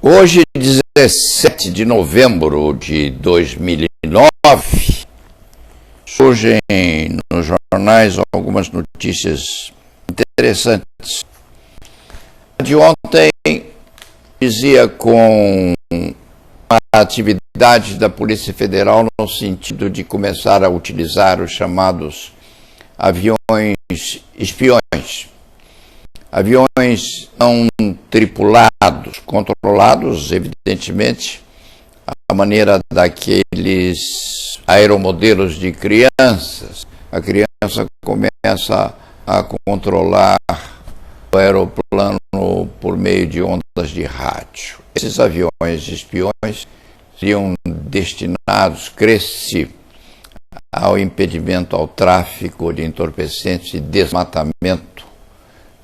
Hoje, 17 de novembro de 2009, surgem nos jornais algumas notícias interessantes. A de ontem dizia com a atividade da Polícia Federal no sentido de começar a utilizar os chamados aviões espiões. Aviões não tripulados, controlados, evidentemente, à maneira daqueles aeromodelos de crianças. A criança começa a controlar o aeroplano por meio de ondas de rádio. Esses aviões espiões seriam destinados, cresce, ao impedimento ao tráfico de entorpecentes e desmatamento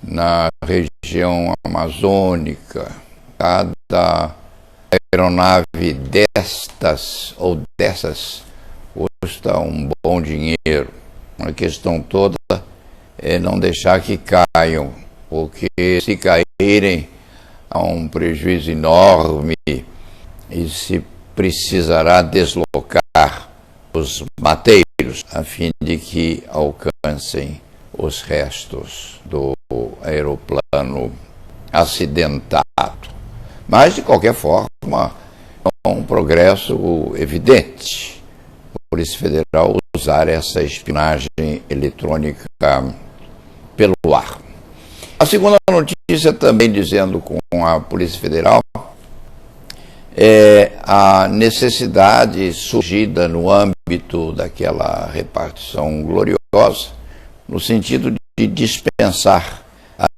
na região amazônica. Cada aeronave destas ou dessas custa um bom dinheiro. A questão toda é não deixar que caiam, porque se caírem há um prejuízo enorme e se precisará deslocar os mateiros a fim de que alcancem os restos do aeroplano acidentado. Mas, de qualquer forma, é um progresso evidente. A Polícia Federal usar essa espionagem eletrônica pelo ar. A segunda notícia, também dizendo com a Polícia Federal, é a necessidade surgida no âmbito daquela repartição gloriosa, no sentido de dispensar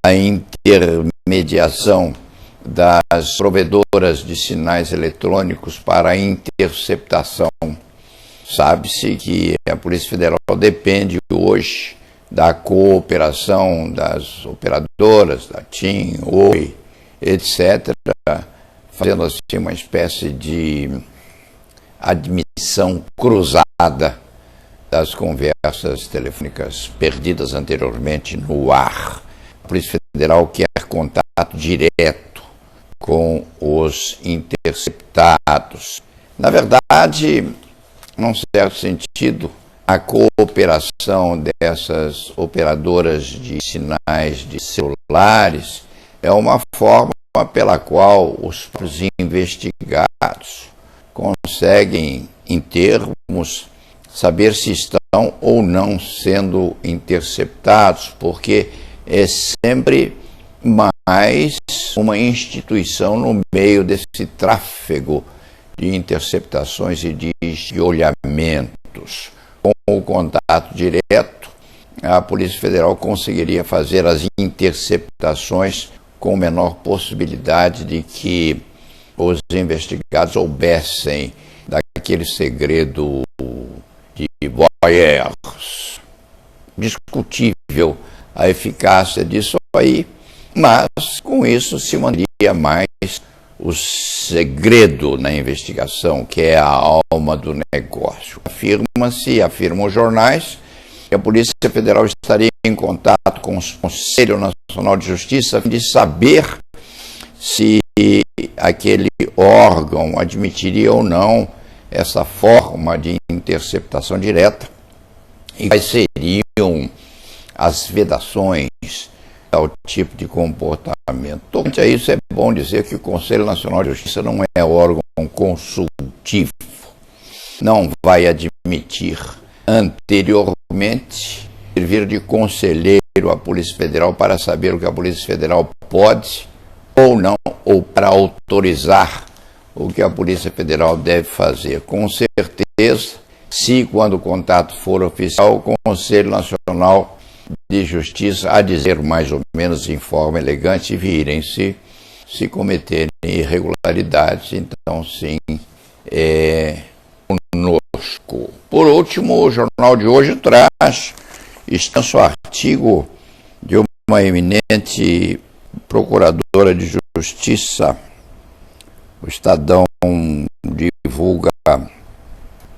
a intermediação das provedoras de sinais eletrônicos para a interceptação. Sabe-se que a Polícia Federal depende hoje da cooperação das operadoras, da TIM, Oi, etc., fazendo assim uma espécie de admissão cruzada das conversas telefônicas perdidas anteriormente no ar. A Polícia Federal quer contato direto com os interceptados. Na verdade, num certo sentido, a cooperação dessas operadoras de sinais de celulares é uma forma pela qual os investigados conseguem, em termos, saber se estão ou não sendo interceptados, porque é sempre mais uma instituição no meio desse tráfego de interceptações e de olhamentos. Com o contato direto, a Polícia Federal conseguiria fazer as interceptações com menor possibilidade de que os investigados soubessem daquele segredo de voyeurs. Discutível a eficácia disso aí, mas com isso se manteria mais o segredo na investigação, que é a alma do negócio. Afirmam os jornais, que a Polícia Federal estaria em contato com o Conselho Nacional de Justiça a fim de saber se aquele órgão admitiria ou não essa forma de interceptação direta e quais seriam as vedações ao tipo de comportamento. Tocante a isso, é bom dizer que o Conselho Nacional de Justiça não é órgão consultivo, não vai admitir anteriormente servir de conselheiro à Polícia Federal para saber o que a Polícia Federal pode ou não, ou para autorizar o que a Polícia Federal deve fazer. Com certeza, se quando o contato for oficial, o Conselho Nacional de Justiça a dizer mais ou menos em forma elegante, virem se cometerem irregularidades, então sim, conosco. Por último, o jornal de hoje traz extenso artigo de uma eminente procuradora de justiça. O Estadão divulga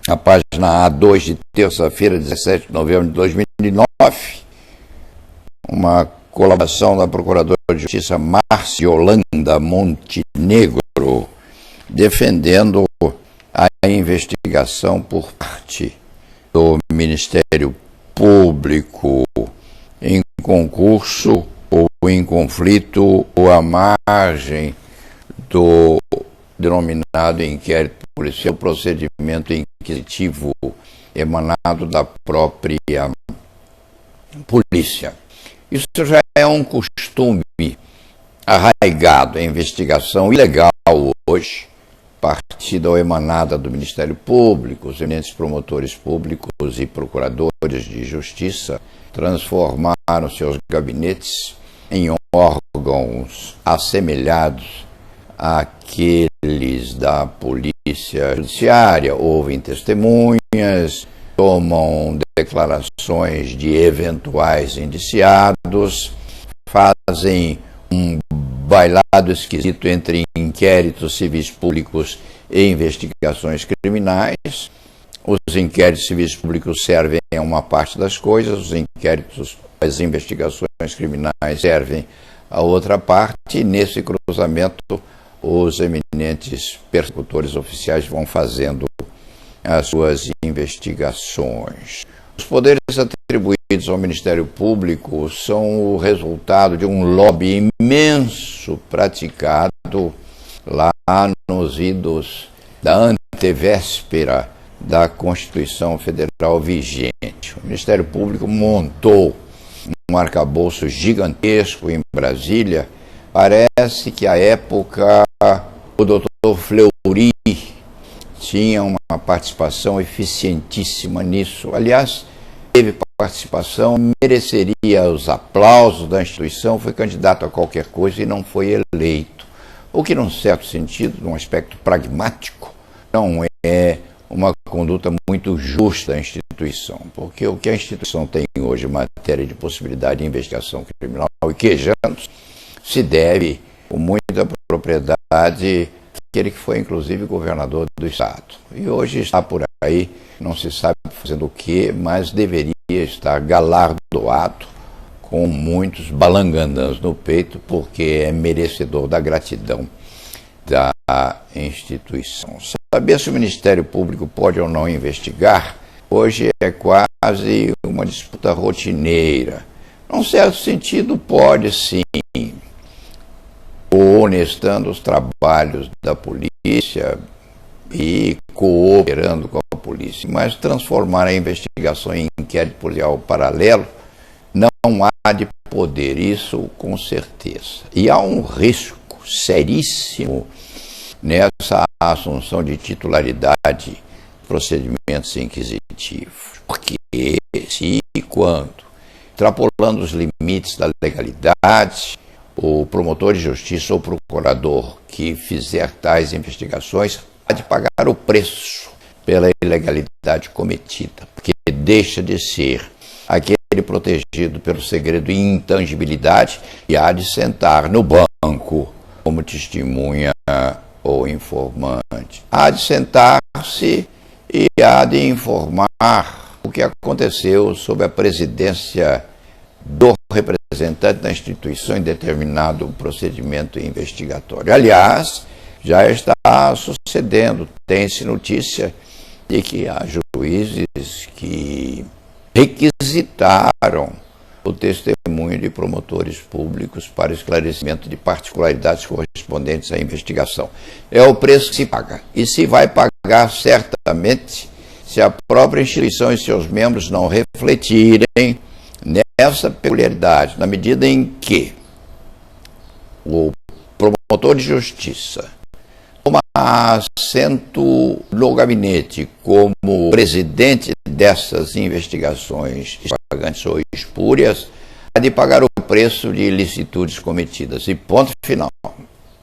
a página A2 de terça-feira, 17 de novembro de 2009, uma colaboração da Procuradora de Justiça Marciolanda Montenegro Moro, defendendo a investigação por parte do Ministério Público em concurso ou em conflito ou à margem do denominado inquérito policial, procedimento inquisitivo emanado da própria polícia. Isso já é um costume arraigado, a investigação ilegal hoje, partida ou emanada do Ministério Público. Os eminentes promotores públicos e procuradores de justiça transformaram seus gabinetes em órgãos assemelhados àqueles da polícia judiciária, ouvem testemunhas, tomam declarações de eventuais indiciados, fazem um bailado esquisito entre inquéritos civis públicos e investigações criminais. Os inquéritos civis públicos servem a uma parte das coisas, os inquéritos, as investigações criminais servem a outra parte, e nesse cruzamento os eminentes persecutores oficiais vão fazendo as suas investigações. Os poderes atribuídos ao Ministério Público são o resultado de um lobby imenso praticado lá nos idos da antevéspera da Constituição Federal vigente. O Ministério Público montou um arcabouço gigantesco em Brasília. Parece que à época o doutor Fleury tinha uma participação eficientíssima nisso. Aliás, teve participação, mereceria os aplausos da instituição, foi candidato a qualquer coisa e não foi eleito. O que, num certo sentido, num aspecto pragmático, não é uma conduta muito justa da instituição, porque o que a instituição tem hoje em matéria de possibilidade de investigação criminal e quejantes se deve, com muita propriedade, aquele que foi inclusive governador do estado. E hoje está por aí, não se sabe fazendo o que, mas deveria estar galardoado com muitos balangandãs no peito, porque é merecedor da gratidão da instituição. Saber se o Ministério Público pode ou não investigar, hoje é quase uma disputa rotineira. Num certo sentido, pode sim, honestando os trabalhos da polícia e cooperando com a polícia, mas transformar a investigação em inquérito policial paralelo não há de poder, isso com certeza. E há um risco seríssimo nessa assunção de titularidade de procedimentos inquisitivos, porque se e quando, extrapolando os limites da legalidade, o promotor de justiça ou procurador que fizer tais investigações há de pagar o preço pela ilegalidade cometida, porque deixa de ser aquele protegido pelo segredo e intangibilidade e há de sentar no banco como testemunha ou informante. Há de sentar-se e há de informar o que aconteceu sob a presidência do representante da instituição em determinado procedimento investigatório. Aliás, já está sucedendo, tem-se notícia de que há juízes que requisitaram o testemunho de promotores públicos para esclarecimento de particularidades correspondentes à investigação. É o preço que se paga. E se vai pagar certamente se a própria instituição e seus membros não refletirem nessa peculiaridade, na medida em que o promotor de justiça toma assento no gabinete como presidente dessas investigações extravagantes ou espúrias, há de pagar o preço de ilicitudes cometidas. E ponto final.